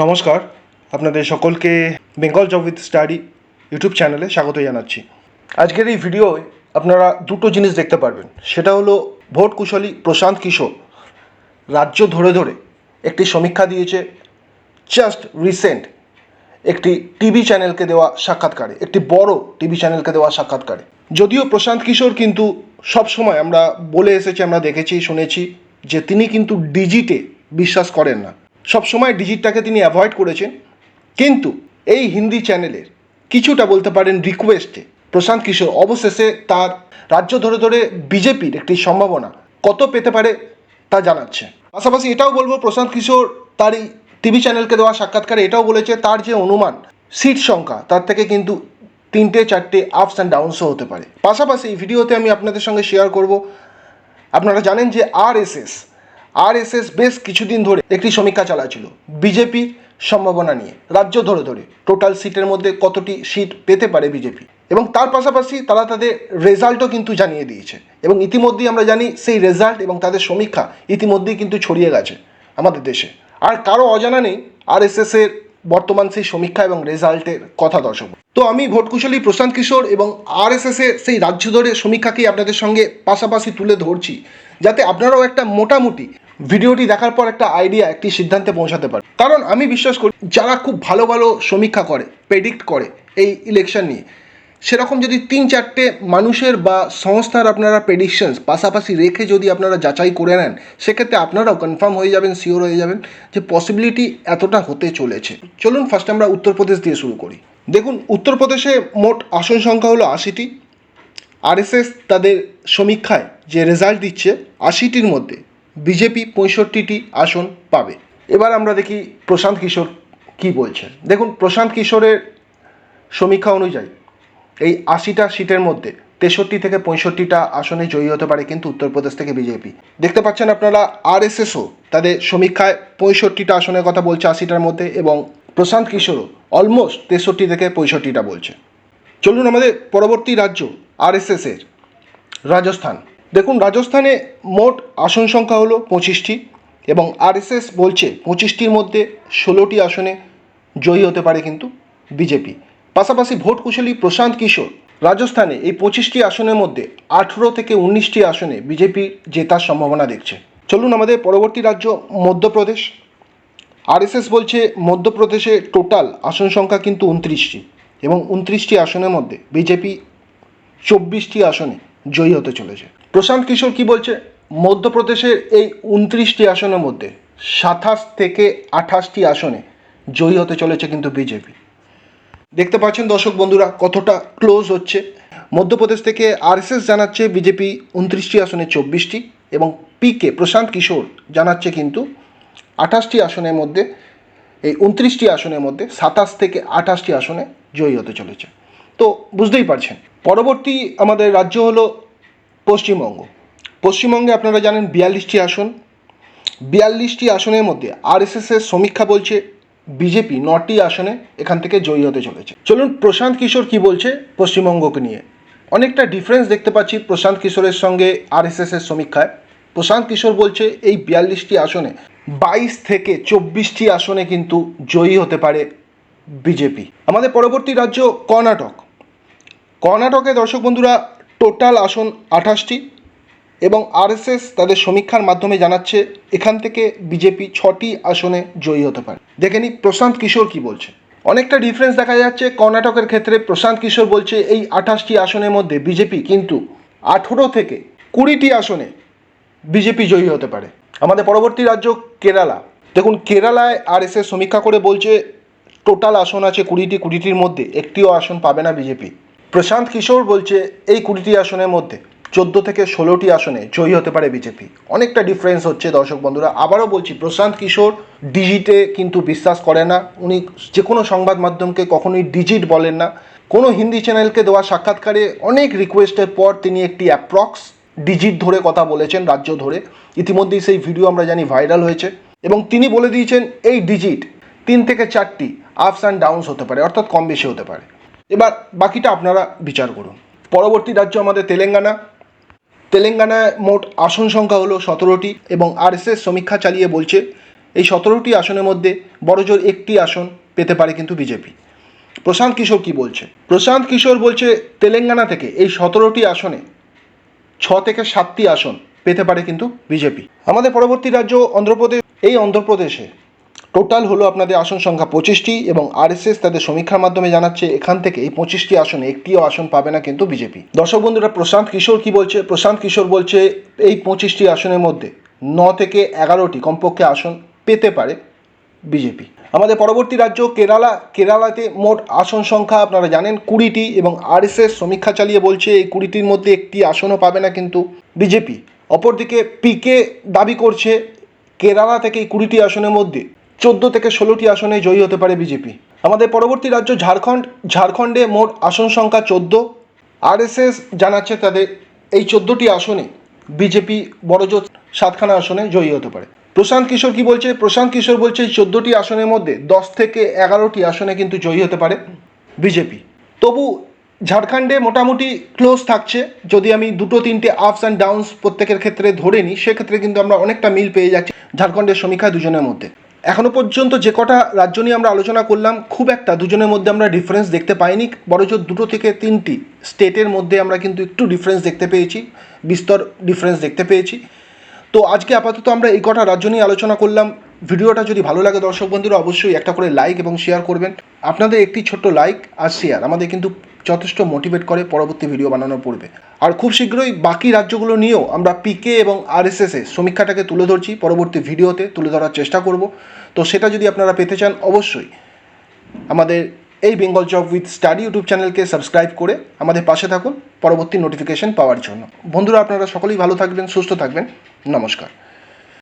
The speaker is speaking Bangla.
নমস্কার, আপনাদের সকলকে Bengal job with study YouTube চ্যানেলে স্বাগত জানাচ্ছি। আজকের এই ভিডিওয় আপনারা দুটো জিনিস দেখতে পারবেন। সেটা হলো ভোট কুশলী প্রশান্ত কিশোর রাজ্য ধরে ধরে একটি সমীক্ষা দিয়েছে জাস্ট রিসেন্ট একটি টিভি চ্যানেলকে দেওয়া সাক্ষাৎকারে, একটি বড় টিভি চ্যানেলকে দেওয়া সাক্ষাৎকারে। যদিও প্রশান্ত কিশোর কিন্তু সবসময় আমরা বলে এসেছি, আমরা দেখেছি শুনেছি যে তিনি কিন্তু ডিজিটে বিশ্বাস করেন না, সবসময় ডিজিটটাকে তিনি অ্যাভয়েড করেছেন। কিন্তু এই হিন্দি চ্যানেলের কিছুটা বলতে পারেন রিকোয়েস্টে প্রশান্ত কিশোর অবশেষে তার রাজ্য ধরে ধরে বিজেপির একটি সম্ভাবনা কত পেতে পারে তা জানাচ্ছে। পাশাপাশি এটাও বলবো, প্রশান্ত কিশোর তার এই টিভি চ্যানেলকে দেওয়া সাক্ষাৎকারে এটাও বলেছে তার যে অনুমান সিট সংখ্যা তার থেকে কিন্তু 3-4টে আপস অ্যান্ড ডাউনসও হতে পারে। পাশাপাশি এই ভিডিওতে আমি আপনাদের সঙ্গে শেয়ার করব, আপনারা জানেন যে আরএসএস বেশ কিছুদিন ধরে একটি সমীক্ষা চালাচ্ছিল বিজেপির সম্ভাবনা নিয়ে, রাজ্য ধরে ধরে টোটাল সিটের মধ্যে কতটি সিট পেতে পারে বিজেপি, এবং তার পাশাপাশি তারা তাদের রেজাল্টও কিন্তু জানিয়ে দিয়েছে। এবং ইতিমধ্যেই আমরা জানি সেই রেজাল্ট এবং তাদের সমীক্ষা ইতিমধ্যেই কিন্তু ছড়িয়ে গেছে আমাদের দেশে। আর কারো অজানা নেই আরএসএসের বর্তমান সেই সমীক্ষা এবং রেজাল্টের কথা, দর্শক। তো আমি ভোটকুশলী প্রশান্ত কিশোর এবং আরএসএসের সেই রাজ্য ধরে সমীক্ষাকেই আপনাদের সঙ্গে পাশাপাশি তুলে ধরছি, যাতে আপনারাও একটা মোটামুটি ভিডিওটি দেখার পর একটা আইডিয়া, একটি সিদ্ধান্তে পৌঁছাতে পারে। কারণ আমি বিশ্বাস করি যারা খুব ভালো ভালো সমীক্ষা করে, প্রেডিক্ট করে এই ইলেকশন নিয়ে, সেরকম যদি 3-4টে মানুষের বা সংস্থার আপনারা প্রেডিকশনস পাশাপাশি রেখে যদি আপনারা যাচাই করে নেন, সেক্ষেত্রে আপনারাও কনফার্ম হয়ে যাবেন, শিওর হয়ে যাবেন যে পসিবিলিটি এতটা হতে চলেছে। চলুন ফার্স্ট আমরা উত্তরপ্রদেশ দিয়ে শুরু করি। দেখুন, উত্তরপ্রদেশে মোট আসন সংখ্যা হলো 80টি। আরএসএস তাদের সমীক্ষায় যে রেজাল্ট দিচ্ছে, 80টির মধ্যে বিজেপি 65টি আসন পাবে। এবার আমরা দেখি প্রশান্ত কিশোর কি বলছেন। দেখুন, প্রশান্ত কিশোরের সমীক্ষা অনুযায়ী এই 80টা সিটের মধ্যে 63 থেকে 65টা আসনে জয়ী হতে পারে কিন্তু উত্তরপ্রদেশ থেকে বিজেপি। দেখতে পাচ্ছেন আপনারা, আরএসএসও তাদের সমীক্ষায় 65টা আসনের কথা বলছে 80টার মধ্যে, এবং প্রশান্ত কিশোরও অলমোস্ট 63 থেকে 65টা বলছে। চলুন আমাদের পরবর্তী রাজ্য আরএসএসের রাজস্থান। দেখুন, রাজস্থানে মোট আসন সংখ্যা হলো 25টি এবং আরএসএস বলছে 25টির মধ্যে 16টি আসনে জয়ী হতে পারে কিন্তু বিজেপি। পাশাপাশি ভোট কুশলী প্রশান্ত কিশোর রাজস্থানে এই 25টি আসনের মধ্যে 18 থেকে 19টি আসনে বিজেপি জেতার সম্ভাবনা দেখছে। চলুন আমাদের পরবর্তী রাজ্য মধ্যপ্রদেশ। আরএসএস বলছে মধ্যপ্রদেশে টোটাল আসন সংখ্যা কিন্তু 29টি এবং 29টি আসনের মধ্যে বিজেপি 24টি আসনে জয়ী হতে চলেছে। প্রশান্ত কিশোর কি বলছে, মধ্যপ্রদেশের এই 29টি আসনের মধ্যে 27 থেকে 28টি আসনে জয়ী হতে চলেছে কিন্তু বিজেপি। দেখতে পাচ্ছেন দর্শক বন্ধুরা কতটা ক্লোজ হচ্ছে। মধ্যপ্রদেশ থেকে আরএসএস জানাচ্ছে বিজেপি 29টি আসনে 24টি, এবং পিকে প্রশান্ত কিশোর জানাচ্ছে কিন্তু 28টি আসনের মধ্যে, এই 29টি আসনের মধ্যে 27 থেকে 28টি আসনে জয়ী হতে চলেছে। তো বুঝতেই পারছেন। পরবর্তী আমাদের রাজ্য হলো পশ্চিমবঙ্গ। পশ্চিমবঙ্গে আপনারা জানেন 42টি আসন। 42টি আসনের মধ্যে আরএসএসের সমীক্ষা বলছে বিজেপি 9টি আসনে এখান থেকে জয়ী হতে চলেছে। চলুন প্রশান্ত কিশোর কি বলছে পশ্চিমবঙ্গকে নিয়ে। অনেকটা ডিফারেন্স দেখতে পাচ্ছি প্রশান্ত কিশোরের সঙ্গে আরএসএসের সমীক্ষায়। প্রশান্ত কিশোর বলছে এই 42টি আসনে 22 থেকে 24টি আসনে কিন্তু জয়ী হতে পারে বিজেপি। আমাদের পরবর্তী রাজ্য কর্ণাটক। কর্ণাটকে দর্শক বন্ধুরা টোটাল আসন 28টি এবং আরএসএস তাদের সমীক্ষার মাধ্যমে জানাচ্ছে এখান থেকে বিজেপি 6টি আসনে জয়ী হতে পারে। দেখে নিই প্রশান্ত কিশোর কি বলছে। অনেকটা ডিফারেন্স দেখা যাচ্ছে কর্ণাটকের ক্ষেত্রে। প্রশান্ত কিশোর বলছে এই 28টি আসনের মধ্যে বিজেপি কিন্তু 18 থেকে 20টি আসনে বিজেপি জয়ী হতে পারে। আমাদের পরবর্তী রাজ্য কেরালা। দেখুন, কেরালায় আরএসএস সমীক্ষা করে বলছে টোটাল আসন আছে 20টি, 20টির মধ্যে একটিও আসন পাবে না বিজেপি। প্রশান্ত কিশোর বলছে এই 20টি আসনের মধ্যে 14 থেকে 16টি আসনে জয়ী হতে পারে বিজেপি। অনেকটা ডিফারেন্স হচ্ছে দর্শক বন্ধুরা। আবারও বলছি, প্রশান্ত কিশোর ডিজিটে কিন্তু বিশ্বাস করে না। উনি যে কোনো সংবাদ মাধ্যমকে কখনোই ডিজিট বলেন না। কোনো হিন্দি চ্যানেলকে দেওয়া সাক্ষাৎকারে অনেক রিকোয়েস্টের পর তিনি একটি অ্যাপ্রক্স ডিজিট ধরে কথা বলেছেন, রাজ্য ধরে। ইতিমধ্যেই সেই ভিডিও আমরা জানি ভাইরাল হয়েছে, এবং তিনি বলে দিয়েছেন এই ডিজিট 3 থেকে 4টি আপস অ্যান্ড ডাউনস হতে পারে, অর্থাৎ কম বেশি হতে পারে। এবার বাকিটা আপনারা বিচার করুন। পরবর্তী রাজ্য আমাদের তেলেঙ্গানা। তেলেঙ্গানায় মোট আসন সংখ্যা হলো 17টি এবং আরএসএস সমীক্ষা চালিয়ে বলছে এই 17টি আসনের মধ্যে বড়জোর একটি আসন পেতে পারে কিন্তু বিজেপি। প্রশান্ত কিশোর কি বলছে? প্রশান্ত কিশোর বলছে তেলেঙ্গানা থেকে এই 17টি আসনে 6 থেকে 7টি আসন পেতে পারে কিন্তু বিজেপি। আমাদের পরবর্তী রাজ্য অন্ধ্রপ্রদেশ। এই অন্ধ্রপ্রদেশে টোটাল হলো আপনাদের আসন সংখ্যা 25টি এবং আরএসএস তাদের সমীক্ষার মাধ্যমে জানাচ্ছে এখান থেকে এই 25টি আসনে একটিও আসন পাবে না কিন্তু বিজেপি। দর্শক বন্ধুরা, প্রশান্ত কিশোর কি বলছে? প্রশান্ত কিশোর বলছে এই 25টি আসনের মধ্যে 9 থেকে 11টি কমপক্ষে আসন পেতে পারে বিজেপি। আমাদের পরবর্তী রাজ্য কেরালা। কেরালাতে মোট আসন সংখ্যা আপনারা জানেন 20টি এবং আরএসএস সমীক্ষা চালিয়ে বলছে এই 20টির মধ্যে একটি আসনও পাবে না কিন্তু বিজেপি। অপরদিকে পিকে দাবি করছে কেরালা থেকে এই 20টি আসনের মধ্যে 14 থেকে 16টি আসনে জয়ী হতে পারে বিজেপি। আমাদের পরবর্তী রাজ্য ঝাড়খণ্ড। ঝাড়খণ্ডে মোট আসন সংখ্যা 14। আরএসএস জানাচ্ছে তাদের এই 14টি আসনে বিজেপি বড়জোর 7খানা আসনে জয়ী হতে পারে। প্রশান্ত কিশোর কি বলছে? প্রশান্ত কিশোর বলছে এই 14টি আসনের মধ্যে 10 থেকে 11টি আসনে কিন্তু জয়ী হতে পারে বিজেপি। তবু ঝাড়খণ্ডে মোটামুটি ক্লোজ থাকছে। যদি আমি 2-3টে আপস অ্যান্ড ডাউনস প্রত্যেকের ক্ষেত্রে ধরে নিই, সেক্ষেত্রে কিন্তু আমরা অনেকটা মিল পেয়ে যাচ্ছি ঝাড়খণ্ডের সমীক্ষা দুজনের মধ্যে। এখনও পর্যন্ত যে কটা রাজ্য নিয়ে আমরা আলোচনা করলাম, খুব একটা দুজনের মধ্যে আমরা ডিফারেন্স দেখতে পাইনি। বড়জোর 2 থেকে 3টি স্টেটের মধ্যে আমরা কিন্তু একটু ডিফারেন্স দেখতে পেয়েছি, বিস্তর ডিফারেন্স দেখতে পেয়েছি। তো আজকে আপাতত আমরা এই কটা রাজ্য নিয়ে আলোচনা করলাম। ভিডিওটা যদি ভালো লাগে দর্শক বন্ধুরা অবশ্যই একটা করে লাইক এবং শেয়ার করবেন। আপনাদের একটি ছোট্ট লাইক আর শেয়ার আমাদের কিন্তু যথেষ্ট মোটিভেট করে পরবর্তী ভিডিও বানানোর পূর্বে। আর খুব শীঘ্রই বাকি রাজ্যগুলো নিয়েও আমরা পিকে এবং আরএসএসের সমীক্ষাটাকে তুলে ধরছি, পরবর্তী ভিডিওতে তুলে ধরার চেষ্টা করব। তো সেটা যদি আপনারা পেতে চান অবশ্যই আমাদের এই Bengal job with study YouTube চ্যানেলকে সাবস্ক্রাইব করে আমাদের পাশে থাকুন পরবর্তী নোটিফিকেশন পাওয়ার জন্য। বন্ধুরা, আপনারা সকলেই ভালো থাকবেন, সুস্থ থাকবেন। নমস্কার।